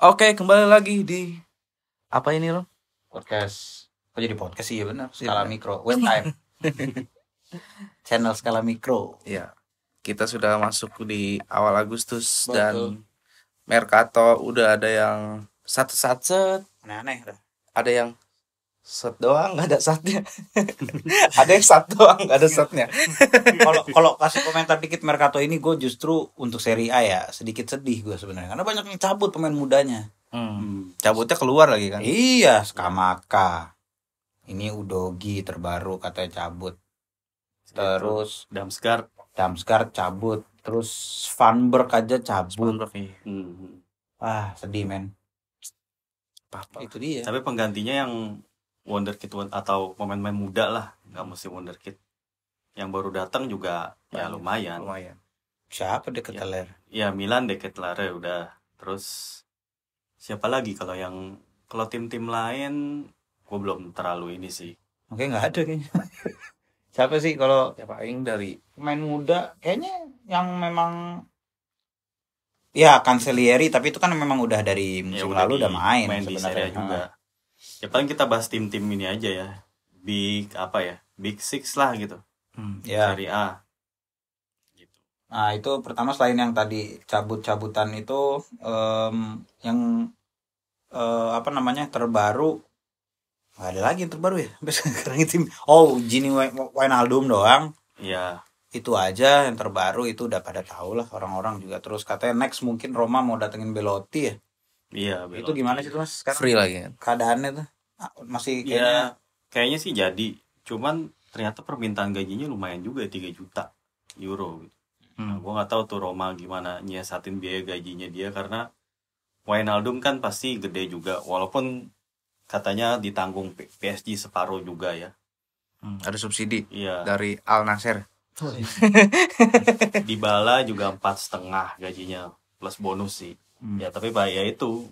Oke, kembali lagi di apa ini Rom? Podcast. Kok jadi podcast sih? Ya benar. Iya, Skala benar. mikro. Web time. Channel skala mikro. Ya, kita sudah masuk di awal Agustus Betul. dan Mercato udah ada yang set, Aneh-aneh dah. ada yang set doang, nggak ada satnya. Ada yang sat doang, nggak ada satnya. Kalau kasih komentar dikit Mercato ini, gue justru untuk Serie A ya sedikit sedih gue sebenarnya karena banyak yang cabut pemain mudanya. Cabutnya keluar lagi kan? Iya, Skamaka. Ini Udogi terbaru katanya cabut. Terus Damsgaard cabut. Terus Vanberg aja cabut. Spanberg, iya. Wah, sedih men. Apa? Itu dia. Tapi penggantinya yang wonderkid atau pemain-pemain muda lah, nggak mesti wonderkid. Yang baru datang juga ya lumayan. Siapa deh Keteler? Ya Milan Deketelaere udah. Terus siapa lagi kalau tim-tim lain gue belum terlalu ini sih. Oke, nggak ada kayaknya. Siapa sih kalau Siapa yang dari pemain muda? Kayaknya yang memang ya Cancellieri, tapi itu kan memang udah dari musim lalu udah main di sebenarnya Serie A juga. Ya paling kita bahas tim-tim ini aja ya. Big Six lah gitu. Ya. Serie A. Gitu. Nah, itu pertama selain yang tadi cabut-cabutan itu yang terbaru. Nggak ada lagi yang terbaru ya. Sampai sekarang tim. Oh, Gini Wijnaldum doang. Iya. Itu aja yang terbaru, itu udah pada tahu lah orang-orang juga. Terus katanya next mungkin Roma mau datengin Belotti ya. Iya, Itu gimana sih tuh Mas sekarang? free lagi kan? Keadaannya tuh masih kayaknya sih jadi. Cuman ternyata permintaan gajinya lumayan juga, 3 juta euro gitu. Nah, gue nggak tahu tuh Roma gimana nyiasatin biaya gajinya dia, karena Wijnaldum kan pasti gede juga, walaupun katanya ditanggung PSG separuh juga ya. Ada subsidi Iya. dari Al Nassr. Dybala juga 4,5 gajinya plus bonus sih. Ya tapi ya itu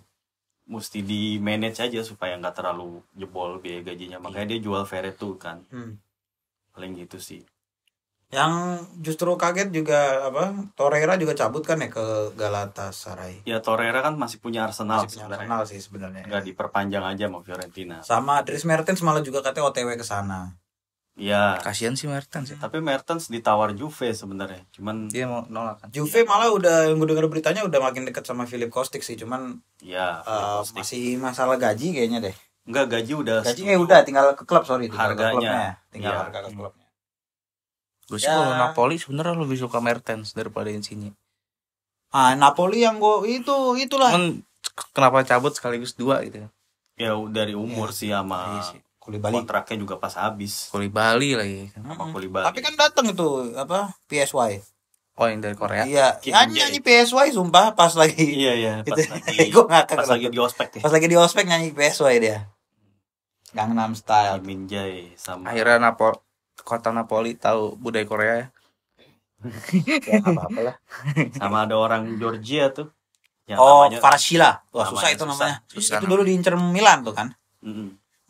mesti di manage aja supaya nggak terlalu jebol biaya gajinya. Makanya dia jual Veretout kan. Paling gitu sih. Yang justru kaget juga Torreira juga cabut kan ya ke Galatasaray. Ya Torreira kan masih punya Arsenal sebenarnya. Nggak diperpanjang aja sama Fiorentina. Sama Dries Mertens malah juga katanya OTW ke sana. Iya. Kasihan sih Mertens ya. Tapi Mertens ditawar Juve sebenarnya. Cuman Dia mau nolak kan. Juve malah udah, yang gue dengar beritanya udah makin dekat sama Filip Kostic sih, cuman ya masih masalah gaji kayaknya deh. Enggak, gaji udah tinggal ke klub, harganya. Harga ke klubnya. Gue sih kalau Napoli sebenarnya lebih suka Mertens daripada Insigne. Napoli yang itulah. Kenapa cabut sekaligus 2 gitu? Ya dari umur sih sama Koulibaly. kontraknya juga pas habis. Koulibaly lagi. Koulibaly. Tapi kan datang itu PSY. Oh, yang dari Korea. Iya, nyanyi PSY sumpah pas lagi. Iya, pas lagi. Gue ngakak pas lagi di ospek ya. Pas lagi di ospek nyanyi PSY dia. Gangnam Style. Kim Min-jae sama Akhirnya kota Napoli tahu budaya Korea ya. Ya apa-apa lah. sama ada orang Georgia tuh. Farashila. Wah, susah itu namanya. Susah. Itu dulu diincer Milan tuh kan.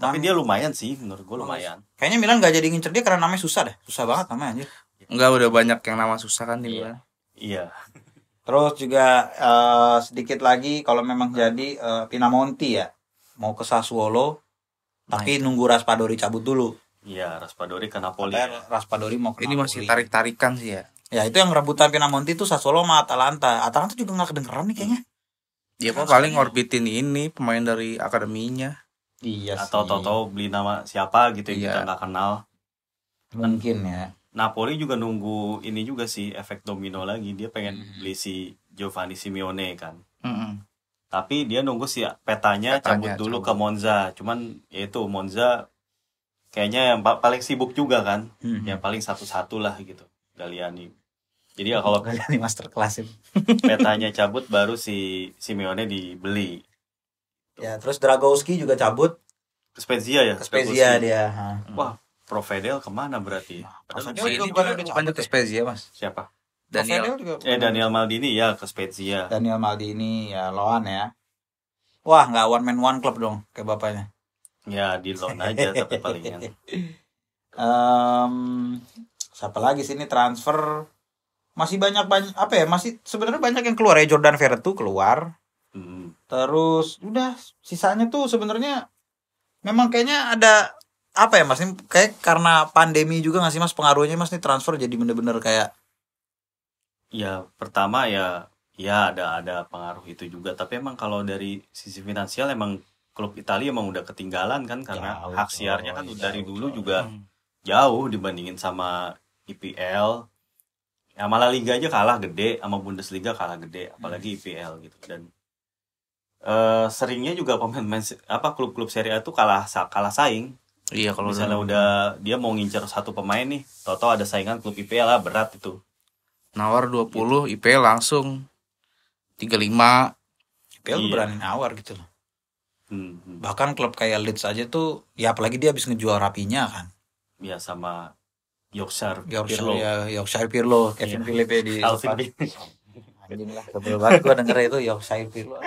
Tapi dia lumayan sih, menurut gue lumayan. Kayaknya Milan gak jadi ngincer dia karena namanya susah dah. Susah banget namanya anjir. Enggak, udah banyak yang nama susah kan di Milan. Iya. Terus juga sedikit lagi kalau memang jadi Pinamonti ya. Mau ke Sassuolo. Tapi nunggu Raspadori cabut dulu. Iya, Raspadori ke Napoli. Raspadori mau ke Ini Napoli. masih tarik-tarikan sih ya. Ya itu yang rebutan Pinamonti tuh Sassuolo sama Atalanta. Atalanta juga gak kedengeran nih kayaknya. Dia paling ngorbitin ini pemain dari akademinya. Iya sih. Atau tahu beli nama siapa gitu yang kita nggak kenal. Mungkin ya. Napoli juga nunggu ini juga sih, efek domino lagi. Dia pengen beli si Giovanni Simeone kan. Tapi dia nunggu si petanya cabut dulu ke Monza. Cuman ya itu Monza kayaknya yang paling sibuk juga kan. Yang paling satu-satu lah gitu. Galliani. Jadi ya kalau Galliani masterclass itu. petanya cabut baru si Simeone dibeli. Ya, terus Dragowski juga cabut Ke Spezia ya? ke Spezia dia. Wah, Provedel kemana berarti? Ini bukannya ke Spezia, Mas. Siapa? Daniel Maldini ya ke Spezia. Daniel Maldini ya loan ya. Wah, nggak one man one club dong kayak bapaknya. Ya di loan aja tapi palingan. Siapa lagi sini transfer masih banyak masih sebenarnya banyak yang keluar ya. Jordan Veretout keluar. Terus udah sisanya tuh sebenarnya memang kayaknya ada apa ya Mas? Ini kayak karena pandemi juga nggak sih Mas pengaruhnya Mas nih transfer jadi bener-bener kayak Ya pertama ya ada pengaruh itu juga, tapi emang kalau dari sisi finansial emang klub Italia emang udah ketinggalan kan, karena Jauh, hak siarnya kan jauh, dari dulu jauh. juga jauh dibandingin sama IPL. Ya malah liga aja kalah gede, sama Bundesliga kalah gede, apalagi IPL gitu. Dan seringnya juga pemain klub-klub Serie A tuh kalah saing. Iya, kalau Misalnya udah dia mau ngincer satu pemain nih, tau ada saingan klub IPL lah, berat itu. nawar 20, IPL langsung 35. IPL Iya. berani nawar gitu loh. Hmm. Bahkan klub kayak Leeds aja tuh ya apalagi dia habis ngejual Rapinya kan. Ya sama Yorkshire Yorkshire Pirlo. Pirlo, Kevin Iya. Phillippe di Alvin depan. Anjing lah, sebel banget gue denger itu Yorkshire Pirlo.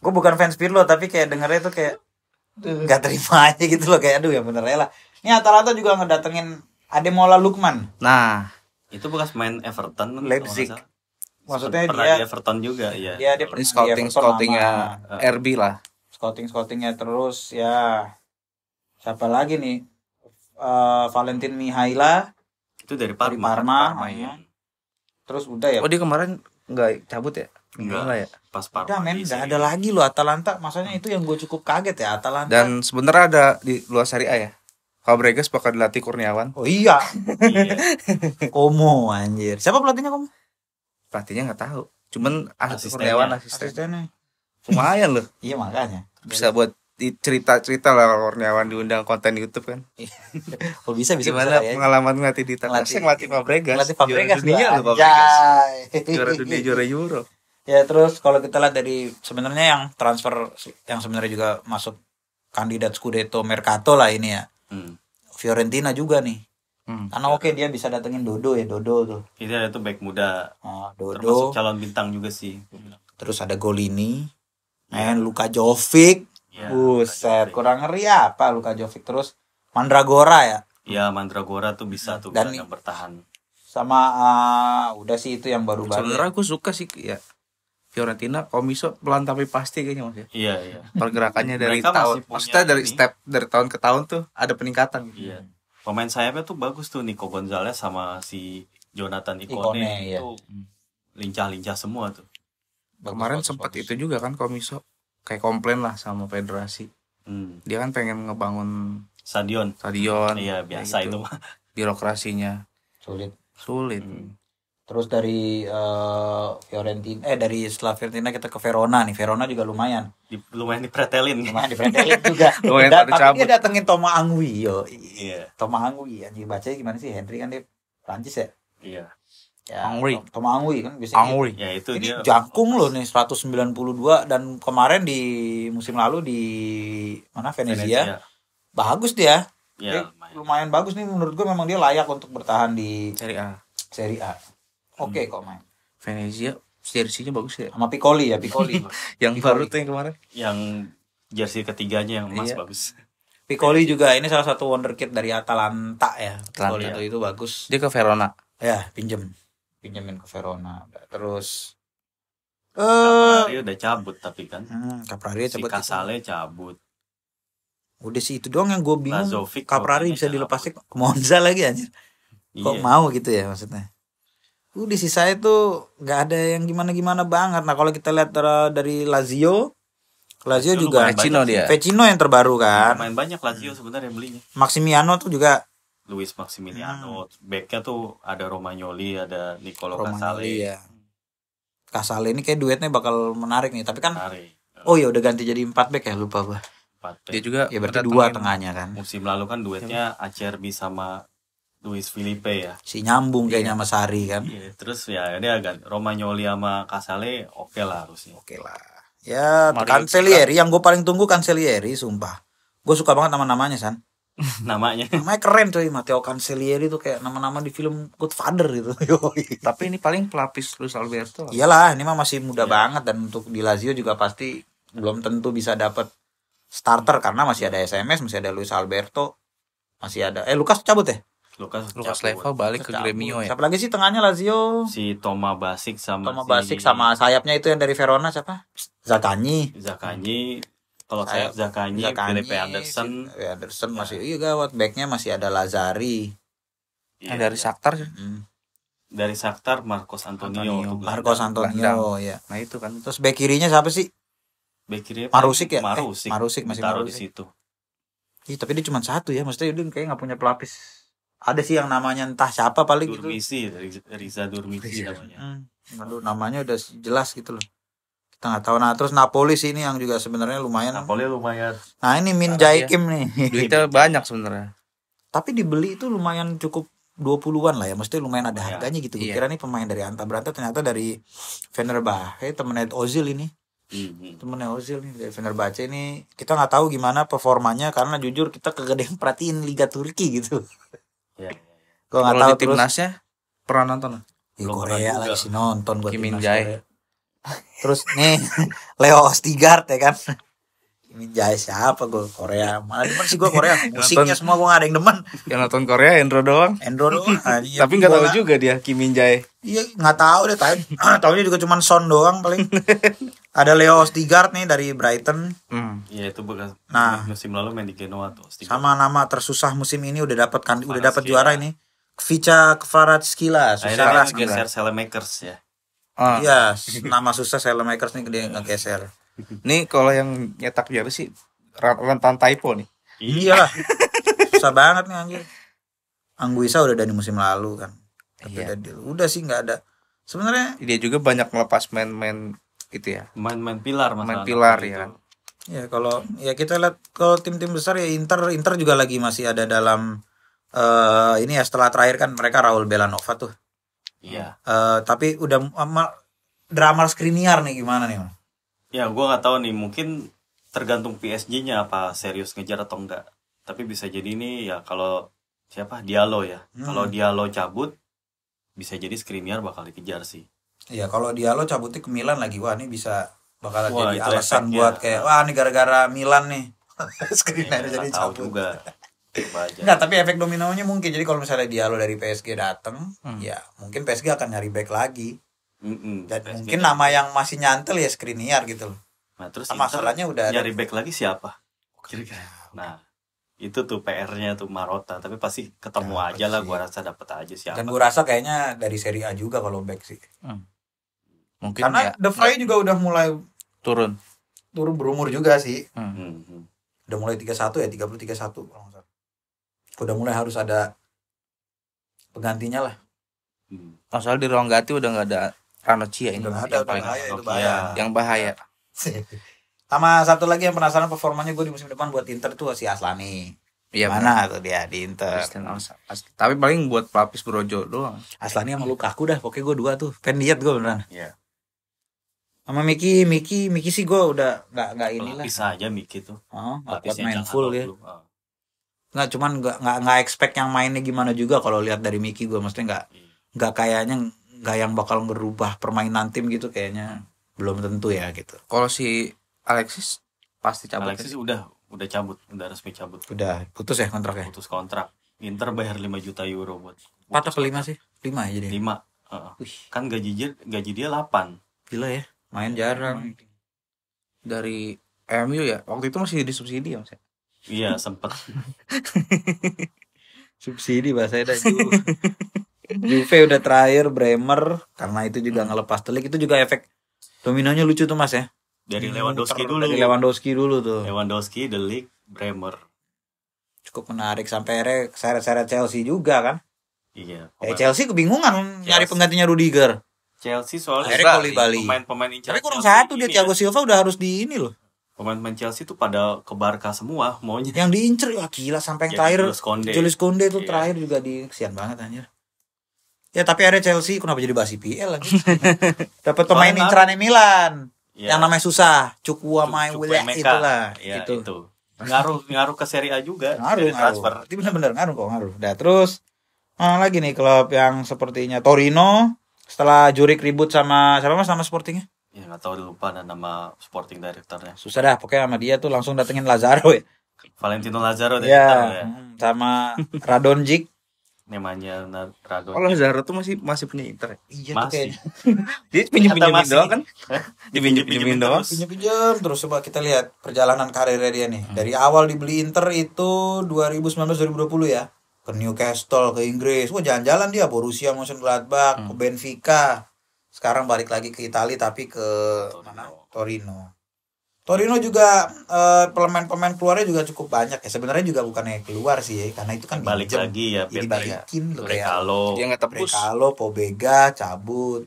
Gue bukan fans Pirlo tapi kayak dengernya itu kayak nggak terima aja gitu loh, kayak aduh ya bener ya lah. Ini Atalanta juga ngedatengin Ademola Lookman. Nah, itu bekas main Everton kan, Leipzig. kalau nggak salah. Maksudnya pernah dia di Everton juga ya. dia ini pernah di scoutingnya Everton RB lah. scoutingnya terus ya siapa lagi nih. Valentin Mihaila Itu dari dari Parma. Parma, ya. terus udah ya Oh, dia kemarin nggak cabut ya? Enggak. ya. Pas Parma. udah men di nggak Serie ada A. lagi loh Atalanta, masanya itu yang gue cukup kaget ya Atalanta. Dan sebenarnya ada di luar Serie A ya. Fabregas bakal dilatih Kurniawan. Oh iya, Iya. Como anjir, siapa pelatihnya Como? Pelatihnya nggak tahu. Cuman Asistennya. Kurniawan asisten. Asistennya. Lumayan loh. Iya makanya Bisa buat cerita-cerita lah kalau Kurniawan diundang konten YouTube kan. oh bisa Gimana ya. pengalaman ngelatih di Tanah? Ngelatih- Ngelatih Fabregas. Pelatih Fabregas Juara dunia lah, loh Fabregas. anjay. Juara dunia, juara Euro. Ya terus kalau kita lihat dari sebenarnya yang transfer yang sebenarnya juga masuk kandidat Scudetto Mercato lah ini ya. Hmm. Fiorentina juga nih. Hmm. Karena oke dia bisa datengin Dodo tuh. Itu ada tuh back muda, Dodo. termasuk calon bintang juga sih. Terus ada Golini. Luka Jovic. Ya, Buset, kurang ngeri apa Luka Jovic. Terus Mandragora ya. Ya Mandragora tuh bisa tuh Dan yang bertahan. Sama udah sih itu yang baru-baru. Sebenarnya aku suka sih ya. Fiorentina Comiso pelan tapi pasti kayaknya Mas ya. Iya. Pergerakannya dari Mereka tahun, masih punya maksudnya dari ini. step dari tahun ke tahun tuh ada peningkatan gitu. Iya. Pemain sayapnya tuh bagus tuh, Nico Gonzalez sama si Jonathan Ikone, Ikone iya. itu lincah-lincah semua tuh. Kemarin sempat itu juga kan Comiso kayak komplain lah sama federasi. Dia kan pengen ngebangun Stadion. stadion. Iya, biasa kayak itu gitu. mah. Birokrasinya Sulit. sulit. Terus dari Fiorentina dari setelah Fiorentina kita ke Verona nih. Verona juga lumayan Lumayan dipretelin. di pretelin juga. Lumayan Dan, pada tapi cabut. dia datengin Toma Angui yo. Iya. Toma Angui anjing bacanya gimana sih? Henry kan dia Prancis ya. Iya. Ya, Angui. Toma Angui kan biasanya. Anguri. Ya itu Ini dia jangkung loh nih 192 dan kemarin di musim lalu di mana Venezia. Bagus dia. Ya, Lumayan bagus nih menurut gue, memang dia layak untuk bertahan di Serie A. Serie A. Oke kok main. Venezia jersey-nya bagus ya. Sama Piccoli ya, Piccoli. Yang baru tuh yang kemarin. yang jersey ketiganya yang emas Iya. bagus. Piccoli juga ini salah satu wonderkid dari Atalanta ya. Piccoli Atalanta. itu bagus. Dia ke Verona. Ya, pinjemin ke Verona. Terus Dia udah cabut tapi kan. Caprari Si cabut. Casale cabut. Udah sih itu doang yang gue bingung. Lazovic Caprari kayaknya bisa cabut. dilepasin ke Monza lagi anjir. Kok Iya. mau gitu ya maksudnya. Di sisa itu nggak ada yang gimana-gimana banget. Nah kalau kita lihat dari Lazio juga lumayan Vecino banyak dia. sih. Vecino yang terbaru kan. Main banyak Lazio sebenarnya yang belinya. Maximiano tuh juga Luis Maximiliano, backnya tuh ada Romagnoli, ada Nicolo Casale. Romagnoli ya. Casale ini kayak duetnya bakal menarik nih. Tapi kan Menarik. oh ya udah ganti jadi 4 back ya, lupa gua. Dia juga Ya berarti datengin 2 tengahnya kan. Musim lalu kan duetnya Acerbi sama Luis Felipe ya. Si nyambung kayaknya sama Sari kan. Iya, terus ya dia agak Romagnoli sama Casale oke lah harusnya. Oke lah. Ya, Mario Cancellieri yang gue paling tunggu Cancellieri, sumpah. Gue suka banget nama-namanya, San. Namanya. Namanya keren coy, Matteo Cancellieri tuh kayak nama-nama di film Godfather gitu. Yoi. Tapi ini paling pelapis Luis Alberto. Iyalah, ini mah masih muda banget dan untuk di Lazio juga pasti belum tentu bisa dapat starter karena masih ada SMS, masih ada Luis Alberto, masih ada Lukas cabut ya? Lucas Leiva balik ke Gremio ya. Siapa lagi sih tengahnya Lazio? Si Toma Basic sama sayapnya itu yang dari Verona siapa? Zaccagni. Kalau saya Zaccagni, Felipe Anderson masih gawat. Backnya masih ada Lazzari. Dari Shakhtar sih. Dari Shakhtar Marcos Antonio ya. Nah itu kan. Terus back kirinya siapa sih? Back kirinya Marusik ya? Marusik masih taruh di situ. Tapi dia cuma satu ya, maksudnya dia kayak nggak punya pelapis. Ada sih yang namanya entah siapa paling Durmisi, gitu. Riza Durmisi namanya. Namanya udah jelas gitu loh. Kita nggak tahu. Nah terus Napoli sih ini yang juga sebenarnya lumayan. Nah ini Min Jae-kim nih. Duitnya banyak sebenarnya. Tapi dibeli itu lumayan cukup 20-an lah ya, maksudnya lumayan ada harganya gitu. Gue kira nih pemain dari Anta Beranta, ternyata dari Fenerbahce, temennya Ozil ini. Temennya Ozil nih dari Fenerbahce ini. Kita nggak tahu gimana performanya karena jujur kita kegedean perhatiin Liga Turki gitu. Gue nggak tahu. Timnasnya pernah nonton? Di Korea lagi sih nonton gue. Kim Min Jae. Terus nih Leo Ostigard ya kan. Kim Min Jae siapa gue Korea? Malah demen sih gue Korea. Musiknya semua gue gak ada yang demen. Yang nonton Korea Endro doang. Tapi nggak tahu juga dia Kim Min Jae. Iya nggak tahu deh. Tahunya juga cuma Son doang paling. Ada Leo Ostigard nih dari Brighton. Iya itu bekas. Nah musim lalu main di Genoa tuh. Sama nama tersusah musim ini udah dapat juara ini. Kvicha Kvaratskhelia. Akhirnya geser Saelemaekers ya. Iya, nama susah Saelemaekers nih dia ngegeser. Nih kalau yang nyetak juara sih rentan typo nih. Iyalah. Susah banget nih anjir. Anguissa udah dari musim lalu kan. Tapi udah sih nggak ada. Sebenarnya dia juga banyak melepas main-main gitu ya. Main pilar masalah. Main pilar ya kan. Ya kalau kita lihat kalau tim-tim besar ya Inter juga lagi masih ada dalam ini ya setelah terakhir kan mereka Raul Belanova tuh. Iya. Tapi udah drama Skriniar nih gimana nih? Ya gue nggak tahu nih, mungkin tergantung PSG-nya apa serius ngejar atau enggak. Tapi bisa jadi ini ya kalau siapa Diallo ya. Kalau Diallo cabut bisa jadi Skriniar bakal dikejar sih. Iya kalau Diallo cabutnya ke Milan lagi, wah ini bakal jadi alasan buat kayak wah ini gara-gara Milan nih. Skriniar jadi cabut juga. Enggak, tapi efek dominonya mungkin. Jadi kalau misalnya Diallo dari PSG datang, ya mungkin PSG akan nyari back lagi. Dan PSG mungkin nama yang masih nyantel ya Skriniar gitu loh. Nah, terus masalahnya udah nyari back lagi siapa? Kira-kira. Nah, itu tuh PR-nya tuh Marotta, tapi pasti ketemu aja lah, gua rasa dapet aja siapa. Dan gua rasa kayaknya dari Serie A juga kalau back sih. Mungkin karena De Vrij juga udah mulai turun berumur juga sih. Udah mulai 31 ya, 31 kalau enggak salah. Udah mulai harus ada penggantinya lah. Soalnya di ruang ganti udah nggak ada Ranocchia ini. Udah ada bahaya itu bahaya. Yang bahaya. Sama satu lagi yang penasaran performanya gue di musim depan buat Inter tuh si Aslani. Iya mana tuh dia di Inter. Tapi paling buat pelapis Brojo doang. Aslani sama Lukaku dah, pokoknya gue 2 tuh. Fan diet gue beneran. Iya. Sama Miki sih gue udah nggak inilah. Bisa aja Miki tuh. Nggak kuat main full ya. Nggak cuman nggak expect yang mainnya gimana juga kalau lihat dari Miki gue, maksudnya nggak kayaknya nggak yang bakal ngerubah permainan tim gitu kayaknya belum tentu ya gitu. Kalau si Alexis pasti cabut. Alexis udah cabut, udah resmi cabut. Udah putus ya kontraknya. Putus kontrak. Inter bayar 5 juta euro buat. 4 atau 5 sih? 5 aja deh. 5. Kan gaji dia 8. Gila ya, main jarang. Dari MU ya, waktu itu masih disubsidi ya Mas. Iya, sempet. Subsidi bahasanya dah Juve udah terakhir, Bremer karena itu juga ngelepas telik, itu juga efek dominonya lucu tuh Mas ya. Dari Lewandowski dulu tuh. Lewandowski, De Ligt, Bremer. Cukup menarik sampai seret-seret Chelsea juga kan. Iya. Chelsea kebingungan nyari penggantinya Rudiger. Chelsea soalnya pemain incar. Tapi kurang satu dia, Thiago Silva udah harus di ini loh. Pemain Chelsea tuh pada ke Barca semua maunya. Yang diincer ya gila sampai yang terakhir. Julius Konde tuh terakhir juga kesian banget anjir. Ya tapi ada Chelsea kenapa jadi bahas IPL lagi? Dapat pemain incerannya Milan. Yang namanya susah, Chukwuemeka itulah. Ya, itu. Ngaruh ke Serie A juga. Ngaruh. Itu benar-benar ngaruh. Nah, terus lagi nih klub yang sepertinya Torino setelah Juric ribut sama siapa Mas nama Sportingnya? Ya nggak tahu, lupa nama Sporting Directornya. Susah dah, pokoknya sama dia tuh langsung datengin Lazaro ya. Valentino Lazaro ya. Sama Radonjic. namanya Radonjic. Oh, Lazaro tuh masih punya Inter. Iya tuh Masih. kayaknya. Dia pinjem-pinjemin Masih. doang kan? Dipinjem-pinjemin doang. terus. Pinjam terus. Coba kita lihat perjalanan karirnya dia nih. Dari awal dibeli Inter itu 2019-2020 ya. Ke Newcastle, ke Inggris. Wah, jalan-jalan dia Borussia Mönchengladbach, ke Benfica. Sekarang balik lagi ke Italia tapi ke mana? Torino. Torino juga pemain-pemain keluarnya juga cukup banyak ya. Sebenarnya juga bukannya keluar sih ya, karena itu kan Balik pinjem. lagi ya, Jadi PT balikin loh kayak Brekalo, Dia nggak tebus. Brekalo, Pobega cabut.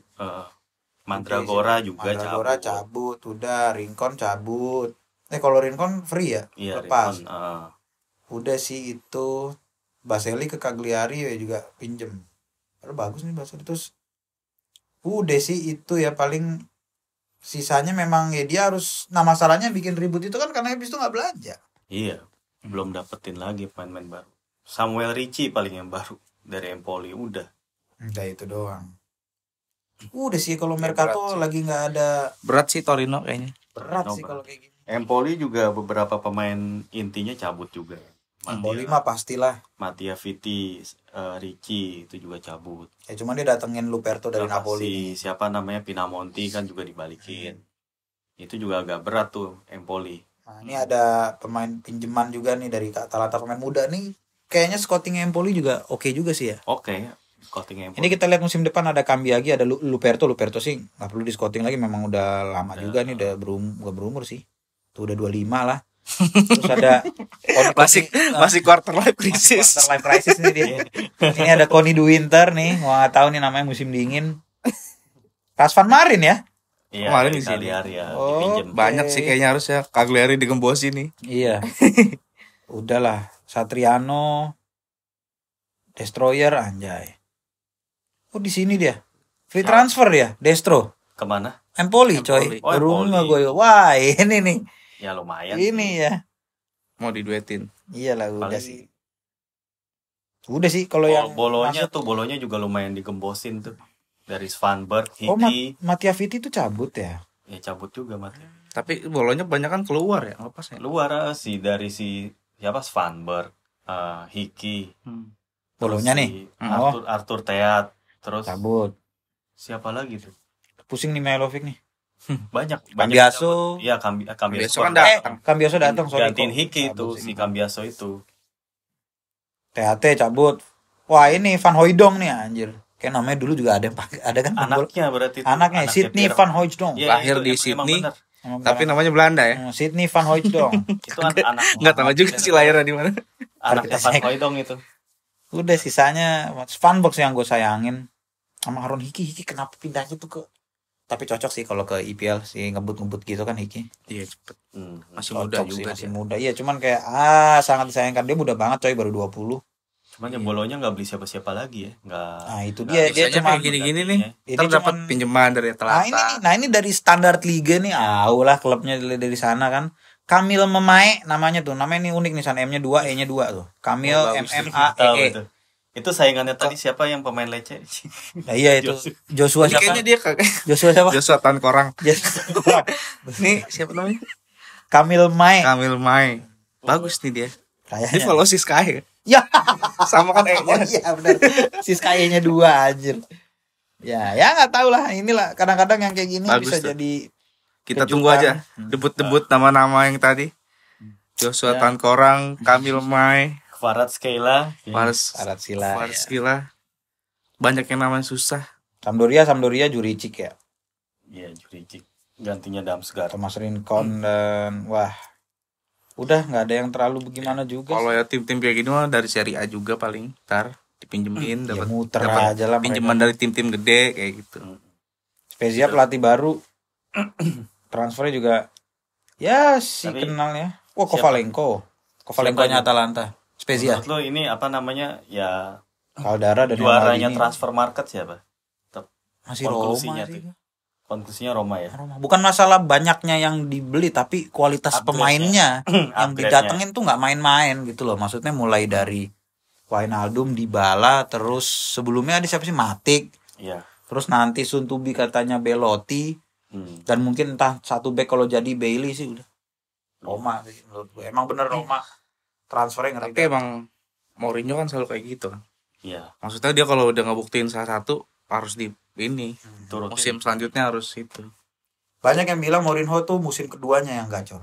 Mandragora juga Mandragora cabut, udah Rincon cabut. Kalau Rincon free ya? Iya, Lepas. Rincon, Udah sih itu. Baselli ke Cagliari ya juga pinjem. Padahal bagus nih Baselli. Terus udah sih itu ya paling sisanya memang ya dia harus. Nah masalahnya bikin ribut itu kan karena habis itu nggak belanja. Iya, belum dapetin lagi pemain-pemain baru. Samuel Ricci paling yang baru dari Empoli udah. Udah itu doang. Udah sih kalau Mercato lagi nggak ada. Berat sih Torino kayaknya. Berat sih kalau kayak gini. Empoli juga beberapa pemain intinya cabut juga. Empoli mah pastilah. Mattia Vitti, Ricci itu juga cabut. Ya cuman dia datengin Luperto dari Napoli. Siapa namanya Pinamonti kan juga dibalikin. Itu juga agak berat tuh Empoli. Nah, ini ada pemain pinjaman juga nih dari Atalanta, pemain muda nih. Kayaknya scouting Empoli juga oke juga sih ya. Oke, scouting Empoli. Ini kita lihat musim depan ada Cambiagi, ada Luperto sih nggak perlu di scouting lagi, memang udah lama juga nih, udah berumur sih. Tuh udah 25 lah. Terus ada masih quarter life crisis. Quarter life crisis nih dia. Ini ada Connie de Winter nih, gua nggak tahu nih namanya musim dingin. Razvan Marin ya. Iya, kemarin di sini. Ya, dipinjem. Banyak sih kayaknya harusnya Cagliari digembosi nih. Iya. Udahlah, Satriano, Destroyer anjay. Oh di sini dia. Free transfer ya, Destro. Kemana? Empoli coy. Oh, Rumah Empoli. gue. Wah, ini nih. Ya lumayan. Ini sih. ya. Mau diduetin. Iyalah udah Paling- sih. Udah sih kalau yang Bolonya masuk- tuh Bolonya juga lumayan digembosin tuh. Dari Svanberg, Oh, Hickey, Mattia Vitti tuh cabut ya. ya cabut juga Mattia. Tapi bolanya banyak kan keluar ya, lepas ya. Luar dari siapa Svanberg, Hickey. Bolonya terus nih. si Arthur Theat, terus Cabut. siapa lagi tuh? Pusing nih Mihailovic nih. Banyak. Cambiaso. Iya, Cambiaso Cambiaso kan datang. Cambiaso datang sorry. gantiin kok. Hickey itu Cabut si sih. Cambiaso itu. THT cabut. Wah, ini Van Hooijdonk nih anjir. Kayak namanya dulu juga ada yang pakai, ada kan Anaknya berarti itu. Anaknya Sydney Pierre. Van Hooijdonk. Iya, Lahir itu di emang Sydney. bener. Tapi namanya Belanda ya. Sydney Van Hooijdonk. Itu anak Enggak tahu juga sih lahirnya di mana. anaknya kita Van cek. Hooijdonk itu. Udah sisanya Spanbox yang gue sayangin. Sama Aaron Hickey kenapa pindahnya tuh ke. Tapi cocok sih kalau ke IPL sih, ngebut-ngebut gitu kan Hickey. Iya cepet. Masih Cocok muda sih, juga masih dia. muda. Iya, cuman kayak sangat disayangkan, dia muda banget coy, baru 20. Cuman yang Bolonya nggak beli siapa-siapa lagi ya. Nggak. Nah, itu nggak dia Biasanya cuma kayak gini-gini nih. Ini Ntar dapat cuman- pinjaman dari Atalanta. Nah ini dari standar liga nih, lah klubnya dari sana kan. Kamil Memae namanya tuh, namanya ini unik nih, sana M-nya 2, E-nya 2 tuh. Kamil Oh, bagus. Tahu MMAEE. itu. Itu saingannya tadi siapa yang pemain leceh? Nah iya itu Joshua Ini siapa? kayaknya dia kagak. Joshua siapa? Joshua Tankorang. Joshua. Nih siapa namanya? Kamil Mae. Kamil Mai. Bagus nih dia. Dia Kayaknya. follow si Sky. Ya. Sama kan Oh E-nya. iya benar. Si Sky-nya 2 anjir. Ya nggak tahu lah, inilah kadang-kadang yang kayak gini Bagus bisa tuh. jadi Kita kejutan. tunggu aja debut-debut nama-nama yang tadi. Joshua Ya. Tankorang, Kamil Mai, Kvarat Skela. Syarat sila. Faris Gila. Banyak yang namanya susah. Sampdoria Juricic ya. Iya, Juricic. Gantinya Damsgaard. Thomas Rincon dan wah. Udah nggak ada yang terlalu bagaimana juga. Kalau ya tim-tim kayak gini mah dari Serie A juga paling ntar dipinjemin Ya dapat muter dapat aja lah pinjaman mereka. dari tim-tim gede kayak gitu. Spezia pelatih baru. Transfernya juga ya si Tapi kenal ya. Wah, siapa? Kovalenko-nya Atalanta. Spezia. Menurut lo ini apa namanya? Ya Caldara dan juaranya Maldini. transfer market siapa? Masih konklusinya Roma sih. tuh. Konklusinya Roma ya. Roma. Bukan masalah banyaknya yang dibeli, tapi kualitas Upgrade-nya. pemainnya yang Upgrade-nya. didatengin tuh nggak main-main gitu loh. Maksudnya mulai dari Wijnaldum, Dybala, terus sebelumnya ada siapa sih, Matic, Iya. terus nanti Suntubi katanya Belotti, dan mungkin entah satu back kalau jadi Bailey sih udah. Roma sih menurut gue. Emang bener Roma transfernya ngeri. Tapi emang Mourinho kan selalu kayak gitu kan. Iya. Maksudnya dia kalau udah ngebuktiin salah satu harus di ini musim selanjutnya harus itu. Banyak yang bilang Mourinho tuh musim keduanya yang gacor.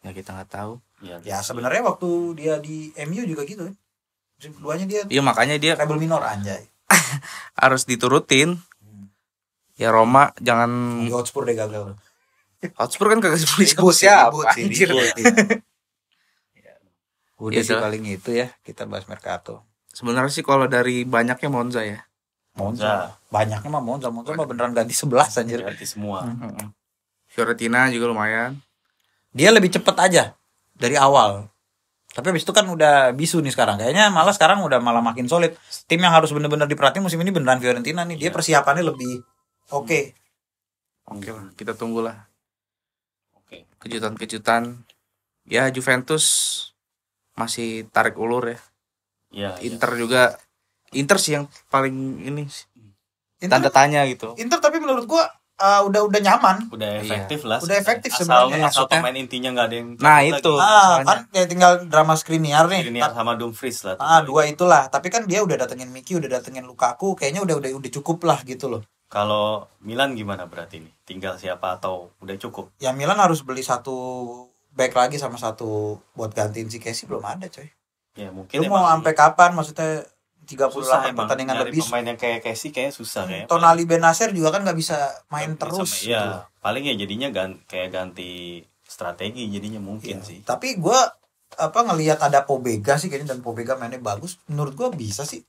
Ya kita nggak tahu. Ya sebenarnya waktu dia di MU juga gitu kan. Musim keduanya dia. Iya makanya dia treble minor anjay. Harus diturutin. Ya Roma jangan. Hotspur deh gagal. Hotspur kan kagak beli siapa. Anjir. Udah sih paling itu ya kita bahas Mercato. Sebenarnya sih kalau dari banyaknya Monza ya. Monza. Banyaknya mah Monza mah beneran ganti 11 anjir. Ganti semua. Fiorentina juga lumayan. Dia lebih cepet aja dari awal. Tapi habis itu kan udah bisu nih sekarang. Kayaknya malah sekarang udah malah makin solid. Tim yang harus bener-bener diperhatiin musim ini beneran Fiorentina nih. Dia persiapannya lebih oke lah, kita tunggulah. Oke. Kejutan-kejutan. Ya Juventus masih tarik ulur ya. Ya. Inter juga. Inter sih yang paling ini tanda tanya gitu. Inter tapi menurut gua udah nyaman. Udah efektif lah. Udah efektif sebenarnya. Asal pemain intinya nggak ada yang. Nah itu. Kan ya tinggal drama Skriniar nih. Skriniar sama Dumfries lah. Dua itulah. Tapi kan dia udah datengin Miki, udah datengin Lukaku. Kayaknya udah cukup lah gitu loh. Kalau Milan gimana berarti nih? Tinggal siapa atau udah cukup? Ya Milan harus beli satu back lagi sama satu buat gantiin si Kessie belum ada coy. Ya mungkin. Lu mau sampai kapan? Maksudnya 38 pertandingan lebih. Pemain yang kayak Kessie kayaknya susah kayak. Tonali Benacer juga kan nggak bisa main terus. Iya, paling ya jadinya kayak ganti strategi jadinya mungkin sih. Tapi gue ngelihat ada Pobega sih kayaknya dan Pobega mainnya bagus. Menurut gue bisa sih.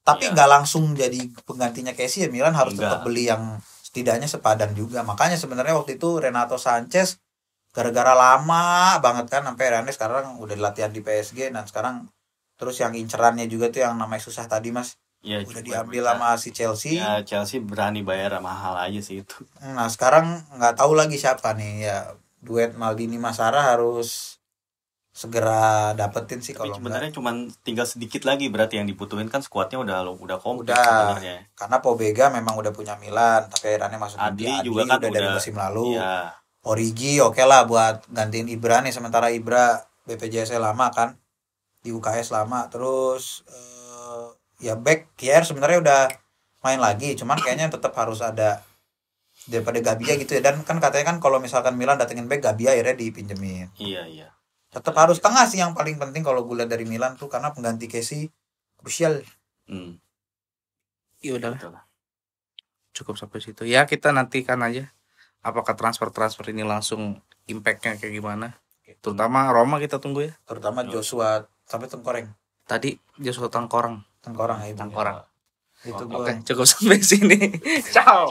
Tapi nggak langsung jadi penggantinya Kessie ya. Milan harus tetap beli yang setidaknya sepadan juga. Makanya sebenarnya waktu itu Renato Sanchez gara-gara lama banget kan sampai Rennes sekarang udah latihan di PSG dan sekarang terus yang incerannya juga tuh yang namanya susah tadi mas ya, udah diambil sama si Chelsea. Ya Chelsea berani bayar mahal aja sih itu. Nah sekarang nggak tahu lagi siapa nih ya, duet Maldini Masara harus segera dapetin sih. Kalau sebenarnya cuma tinggal sedikit lagi berarti yang dibutuhin kan skuadnya udah komplit sebenarnya. Karena Pobega memang udah punya Milan tapi akhirnya masuk Adli juga kan udah dari musim lalu. Ya. Origi oke lah buat gantiin Ibra nih, sementara Ibra BPJS lama kan di UKS lama. Terus ya back Kier sebenarnya udah main lagi, cuman kayaknya tetap harus ada daripada Gabia gitu ya. Dan kan katanya kan kalau misalkan Milan datengin back, Gabia akhirnya dipinjemin. Iya. Tetap harus tengah sih yang paling penting kalau gue lihat dari Milan tuh, karena pengganti Kessie krusial. Ya udahlah. Cukup sampai situ. Ya kita nantikan aja apakah transfer ini langsung impact-nya kayak gimana. Terutama Roma kita tunggu ya. Terutama Joshua sampai Tengkoreng. Tadi Joshua Tengkorang ya itu. Tengkorang. Itu Oke, cukup sampai sini. Ciao.